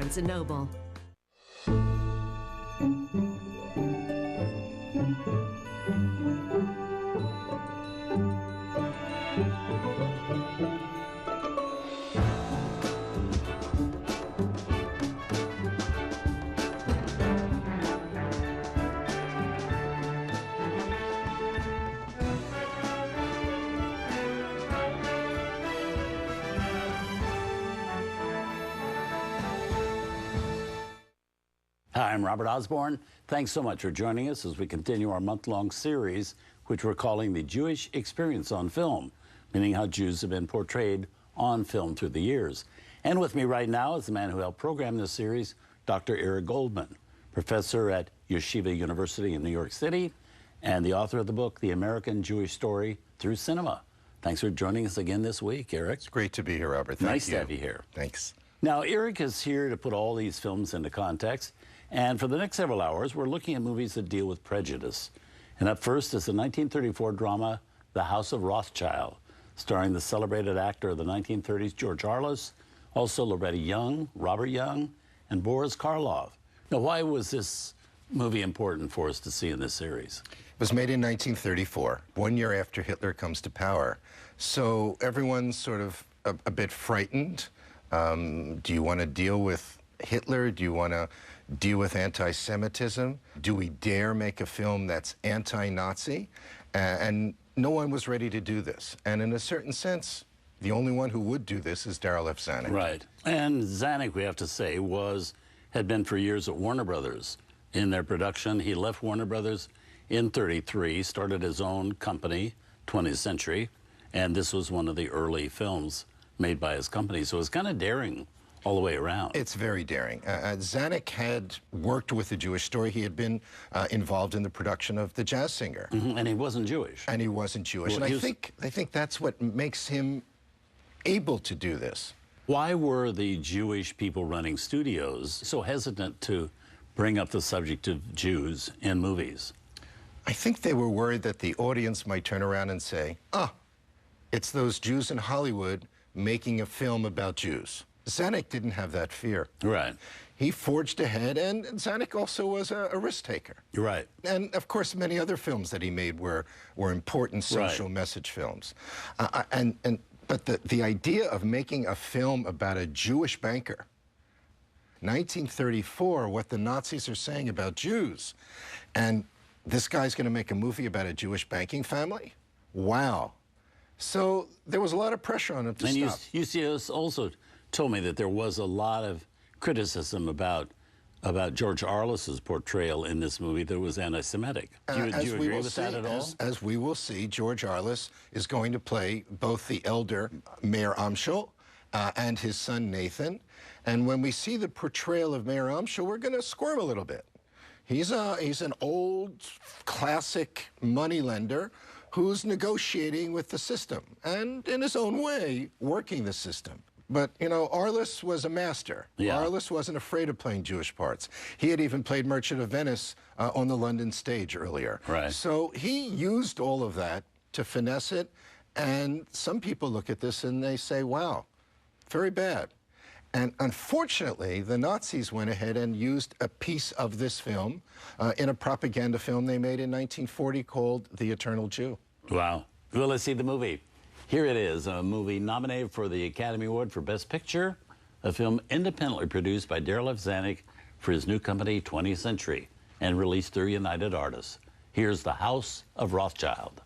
Barnes & Noble. Hi, I'm Robert Osborne. Thanks so much for joining us as we continue our month-long series, which we're calling The Jewish Experience on Film, meaning how Jews have been portrayed on film through the years. And with me right now is the man who helped program this series, Dr. Eric Goldman, professor at Yeshiva University in New York City, and the author of the book, The American Jewish Story Through Cinema. Thanks for joining us again this week, Eric. It's great to be here, Robert. Thank you. Nice to have you here. Thanks. Now, Eric is here to put all these films into context. And for the next several hours, we're looking at movies that deal with prejudice. And up first is the 1934 drama, The House of Rothschild, starring the celebrated actor of the 1930s, George Arliss, also Loretta Young, Robert Young, and Boris Karloff. Now, why was this movie important for us to see in this series? It was made in 1934, 1 year after Hitler comes to power. So everyone's sort of a bit frightened. Do you want to deal with Hitler? Do you want to deal with anti-Semitism? Do we dare make a film that's anti-Nazi? And no one was ready to do this. And in a certain sense, the only one who would do this is Darryl F. Zanuck. Right. And Zanuck, we have to say, had been for years at Warner Brothers in their production. He left Warner Brothers in '33, started his own company, 20th Century, and this was one of the early films made by his company. So it's kind of daring all the way around. It's very daring. Zanuck had worked with the Jewish story. He had been involved in the production of The Jazz Singer. Mm-hmm. And he wasn't Jewish. And he wasn't Jewish. Well, and I think that's what makes him able to do this. Why were the Jewish people running studios so hesitant to bring up the subject of Jews in movies? I think they were worried that the audience might turn around and say, "Ah, it's those Jews in Hollywood making a film about Jews." Zanuck didn't have that fear. Right. He forged ahead, and Zanuck also was a risk taker. You're right. And of course, many other films that he made were important social message films. But the idea of making a film about a Jewish banker, 1934, what the Nazis are saying about Jews, and this guy's going to make a movie about a Jewish banking family? Wow. So there was a lot of pressure on him to stop. And UCS also told me that there was a lot of criticism about George Arliss's portrayal in this movie that was anti-Semitic. Do you agree with that at all? As we will see, George Arliss is going to play both the elder Mayor Amschel and his son Nathan. And when we see the portrayal of Mayor Amschel, we're going to squirm a little bit. He's an old, classic moneylender who's negotiating with the system and, in his own way, working the system. But, you know, Arliss was a master. Yeah. Arliss wasn't afraid of playing Jewish parts. He had even played Merchant of Venice on the London stage earlier. Right. So he used all of that to finesse it, and some people look at this and they say, wow, very bad. And unfortunately, the Nazis went ahead and used a piece of this film in a propaganda film they made in 1940 called The Eternal Jew. Wow. Well, let's see the movie. Here it is, a movie nominated for the Academy Award for Best Picture, a film independently produced by Darryl F. Zanuck for his new company, 20th Century, and released through United Artists. Here's The House of Rothschild.